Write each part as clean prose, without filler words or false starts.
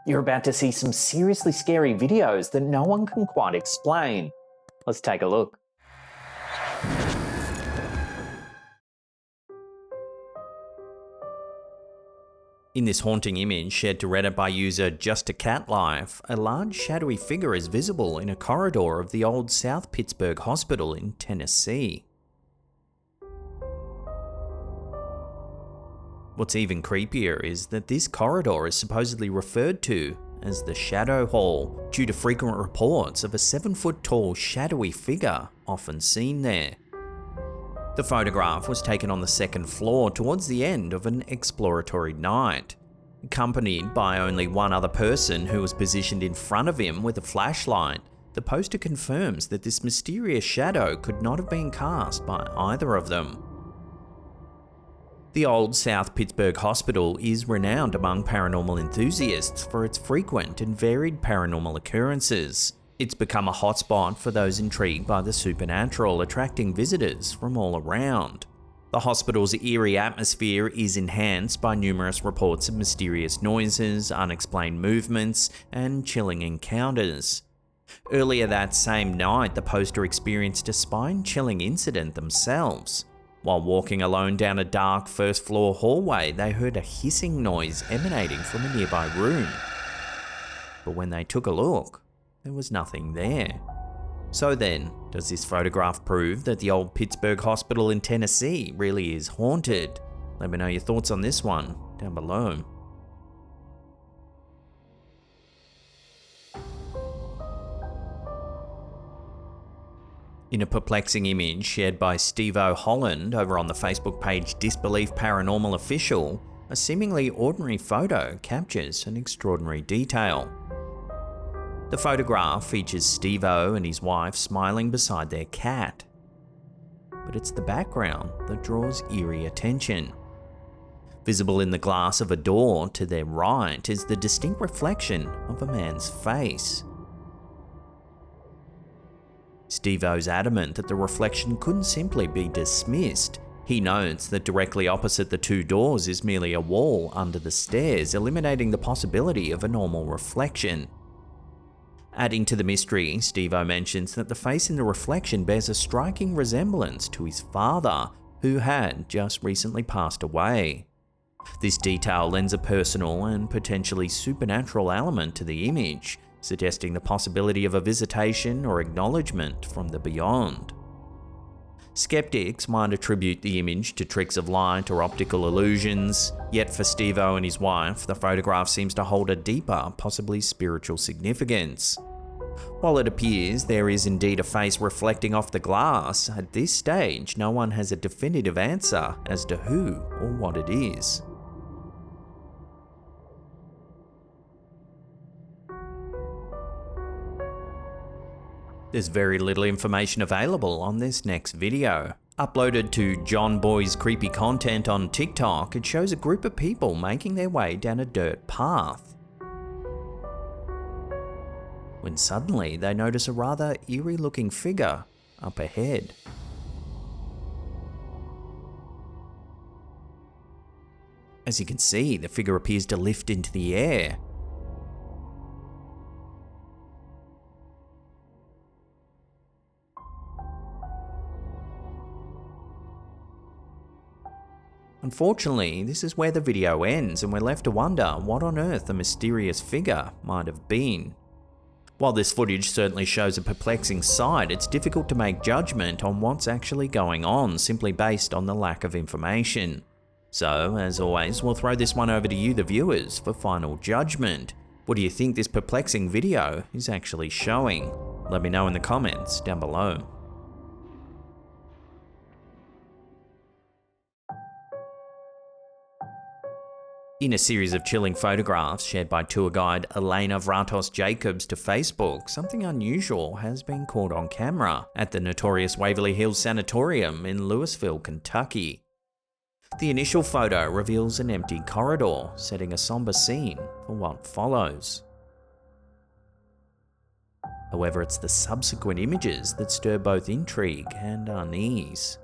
You're about to see some seriously scary videos that no one can quite explain. Let's take a look. In this haunting image shared to Reddit by user JustACatLife, a large shadowy figure is visible in a corridor of the old South Pittsburgh Hospital in Tennessee. What's even creepier is that this corridor is supposedly referred to as the Shadow Hall due to frequent reports of a 7-foot-tall shadowy figure often seen there. The photograph was taken on the second floor towards the end of an exploratory night. Accompanied by only one other person who was positioned in front of him with a flashlight, the poster confirms that this mysterious shadow could not have been cast by either of them. The old South Pittsburgh Hospital is renowned among paranormal enthusiasts for its frequent and varied paranormal occurrences. It's become a hotspot for those intrigued by the supernatural, attracting visitors from all around. The hospital's eerie atmosphere is enhanced by numerous reports of mysterious noises, unexplained movements, and chilling encounters. Earlier that same night, the poster experienced a spine-chilling incident themselves. While walking alone down a dark first-floor hallway, they heard a hissing noise emanating from a nearby room. But when they took a look, there was nothing there. So then, does this photograph prove that the old Pittsburgh Hospital in Tennessee really is haunted? Let me know your thoughts on this one down below. In a perplexing image shared by Steve Holland over on the Facebook page Disbelief Paranormal Official, a seemingly ordinary photo captures an extraordinary detail. The photograph features Steve-O and his wife smiling beside their cat. But it's the background that draws eerie attention. Visible in the glass of a door to their right is the distinct reflection of a man's face. Steve-O's adamant that the reflection couldn't simply be dismissed. He notes that directly opposite the two doors is merely a wall under the stairs, eliminating the possibility of a normal reflection. Adding to the mystery, Steve-O mentions that the face in the reflection bears a striking resemblance to his father, who had just recently passed away. This detail lends a personal and potentially supernatural element to the image, suggesting the possibility of a visitation or acknowledgement from the beyond. Skeptics might attribute the image to tricks of light or optical illusions, yet for Steve-O and his wife, the photograph seems to hold a deeper, possibly spiritual significance. While it appears there is indeed a face reflecting off the glass, at this stage no one has a definitive answer as to who or what it is. There's very little information available on this next video. Uploaded to johnboyscreepycontent on TikTok, it shows a group of people making their way down a dirt path. When suddenly they notice a rather eerie looking figure up ahead. As you can see, the figure appears to lift into the air. Unfortunately, this is where the video ends and we're left to wonder what on earth the mysterious figure might have been. While this footage certainly shows a perplexing sight, it's difficult to make judgment on what's actually going on simply based on the lack of information. So, as always, we'll throw this one over to you, the viewers, for final judgment. What do you think this perplexing video is actually showing? Let me know in the comments down below. In a series of chilling photographs shared by tour guide Elena Vratos Jacobs to Facebook, something unusual has been caught on camera at the notorious Waverly Hills Sanatorium in Louisville, Kentucky. The initial photo reveals an empty corridor, setting a somber scene for what follows. However, it's the subsequent images that stir both intrigue and unease.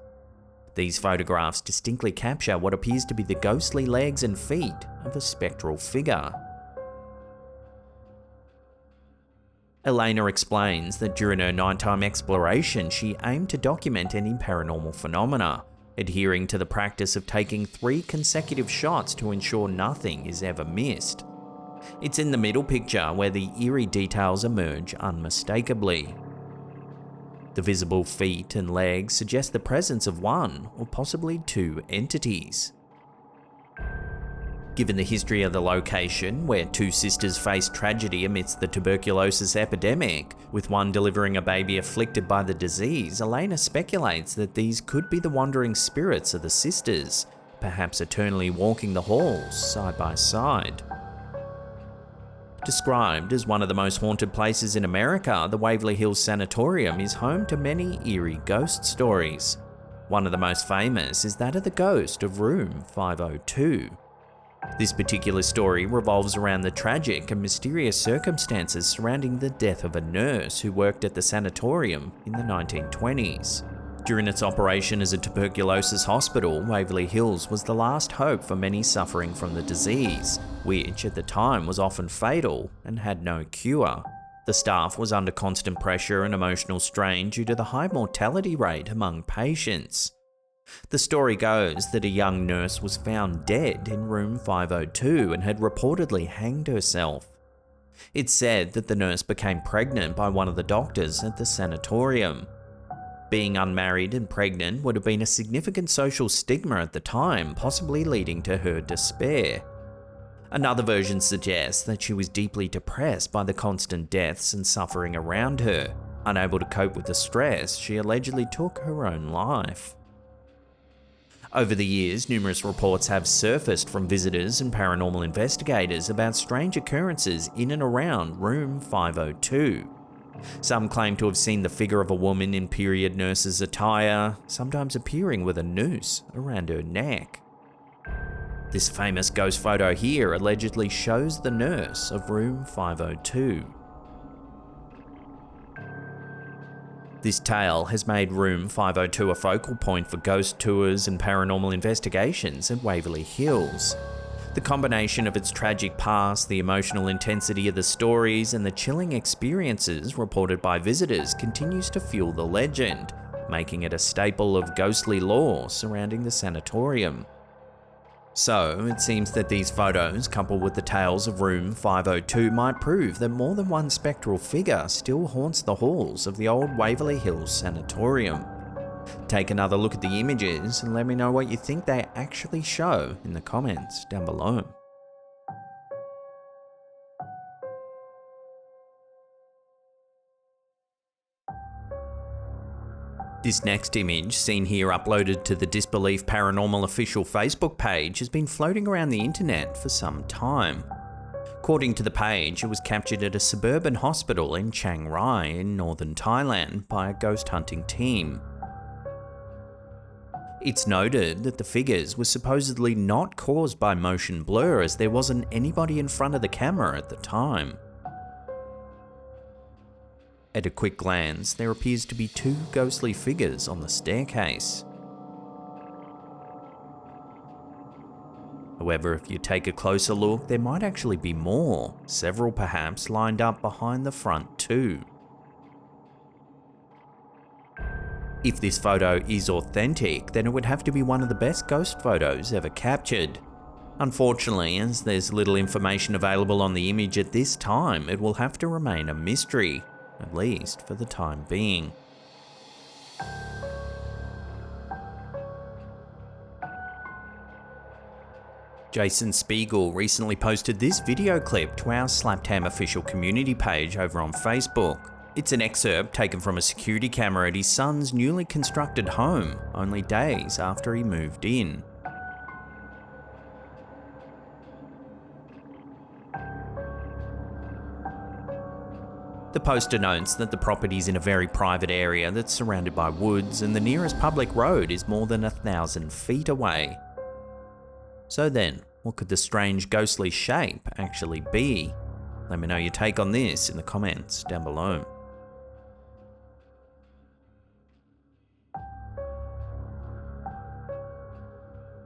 These photographs distinctly capture what appears to be the ghostly legs and feet of a spectral figure. Elena explains that during her nighttime exploration, she aimed to document any paranormal phenomena, adhering to the practice of taking 3 consecutive shots to ensure nothing is ever missed. It's in the middle picture where the eerie details emerge unmistakably. The visible feet and legs suggest the presence of 1 or possibly 2 entities. Given the history of the location, where 2 sisters faced tragedy amidst the tuberculosis epidemic, with one delivering a baby afflicted by the disease, Elena speculates that these could be the wandering spirits of the sisters, perhaps eternally walking the halls side by side. Described as one of the most haunted places in America, the Waverly Hills Sanatorium is home to many eerie ghost stories. One of the most famous is that of the ghost of room 502. This particular story revolves around the tragic and mysterious circumstances surrounding the death of a nurse who worked at the sanatorium in the 1920s. During its operation as a tuberculosis hospital, Waverly Hills was the last hope for many suffering from the disease, which at the time was often fatal and had no cure. The staff was under constant pressure and emotional strain due to the high mortality rate among patients. The story goes that a young nurse was found dead in room 502 and had reportedly hanged herself. It's said that the nurse became pregnant by one of the doctors at the sanatorium. Being unmarried and pregnant would have been a significant social stigma at the time, possibly leading to her despair. Another version suggests that she was deeply depressed by the constant deaths and suffering around her. Unable to cope with the stress, she allegedly took her own life. Over the years, numerous reports have surfaced from visitors and paranormal investigators about strange occurrences in and around room 502. Some claim to have seen the figure of a woman in period nurse's attire, sometimes appearing with a noose around her neck. This famous ghost photo here allegedly shows the nurse of room 502. This tale has made room 502 a focal point for ghost tours and paranormal investigations at Waverly Hills. The combination of its tragic past, the emotional intensity of the stories, and the chilling experiences reported by visitors continues to fuel the legend, making it a staple of ghostly lore surrounding the sanatorium. So, it seems that these photos, coupled with the tales of room 502, might prove that more than one spectral figure still haunts the halls of the old Waverly Hills Sanatorium. Take another look at the images and let me know what you think they actually show in the comments down below. This next image, seen here uploaded to the Disbelief Paranormal official Facebook page, has been floating around the internet for some time. According to the page, it was captured at a suburban hospital in Chiang Rai in northern Thailand by a ghost hunting team. It's noted that the figures were supposedly not caused by motion blur, as there wasn't anybody in front of the camera at the time. At a quick glance, there appears to be 2 ghostly figures on the staircase. However, if you take a closer look, there might actually be more, several perhaps lined up behind the front too. If this photo is authentic, then it would have to be one of the best ghost photos ever captured. Unfortunately, as there's little information available on the image at this time, it will have to remain a mystery, at least for the time being. Jason Spiegel recently posted this video clip to our Slaptam official community page over on Facebook. It's an excerpt taken from a security camera at his son's newly constructed home, only days after he moved in. The poster notes that the property is in a very private area that's surrounded by woods, and the nearest public road is more than 1,000 feet away. So then, what could the strange ghostly shape actually be? Let me know your take on this in the comments down below.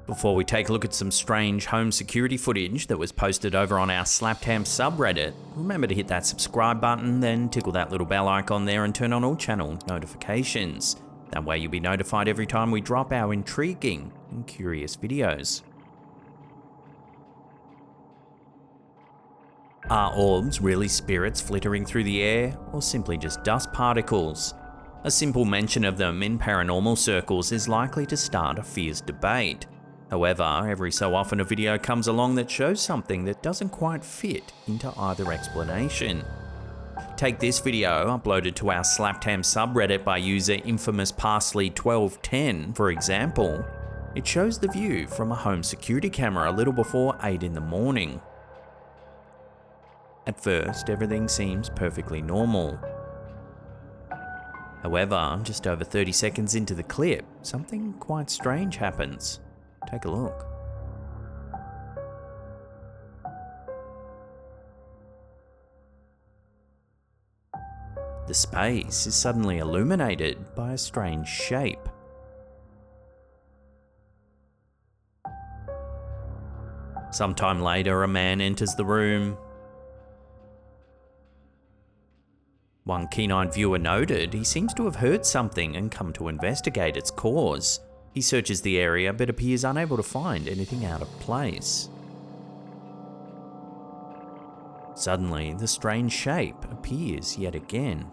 Before we take a look at some strange home security footage that was posted over on our Slaptam subreddit, remember to hit that subscribe button, then tickle that little bell icon there and turn on all channel notifications. That way you'll be notified every time we drop our intriguing and curious videos. Are orbs really spirits flittering through the air, or simply just dust particles? A simple mention of them in paranormal circles is likely to start a fierce debate. However, every so often a video comes along that shows something that doesn't quite fit into either explanation. Take this video uploaded to our Slaptam subreddit by user infamousparsley1210 for example. It shows the view from a home security camera a little before 8 in the morning. At first, everything seems perfectly normal. However, just over 30 seconds into the clip, something quite strange happens. Take a look. The space is suddenly illuminated by a strange shape. Sometime later, a man enters the room. One keen-eyed viewer noted he seems to have heard something and come to investigate its cause. He searches the area but appears unable to find anything out of place. Suddenly, the strange shape appears yet again.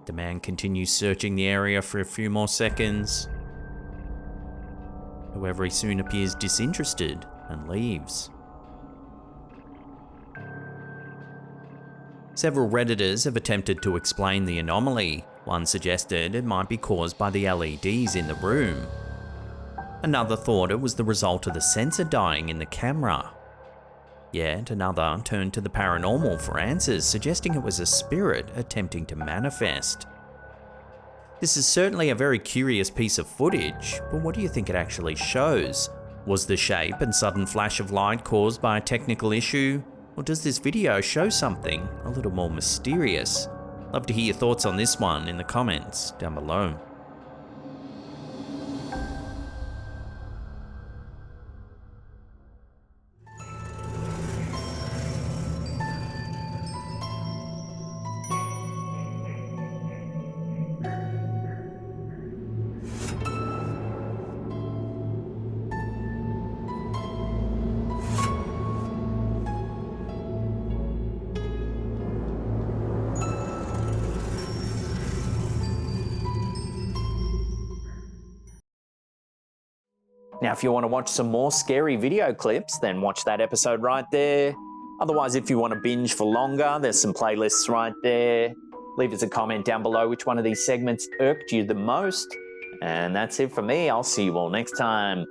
The man continues searching the area for a few more seconds. However, he soon appears disinterested and leaves. Several Redditors have attempted to explain the anomaly. One suggested it might be caused by the LEDs in the room. Another thought it was the result of the sensor dying in the camera. Yet another turned to the paranormal for answers, suggesting it was a spirit attempting to manifest. This is certainly a very curious piece of footage, but what do you think it actually shows? Was the shape and sudden flash of light caused by a technical issue? Or does this video show something a little more mysterious? Love to hear your thoughts on this one in the comments down below. Now, if you want to watch some more scary video clips, then watch that episode right there. Otherwise, if you want to binge for longer, there's some playlists right there. Leave us a comment down below which one of these segments irked you the most. And that's it for me. I'll see you all next time.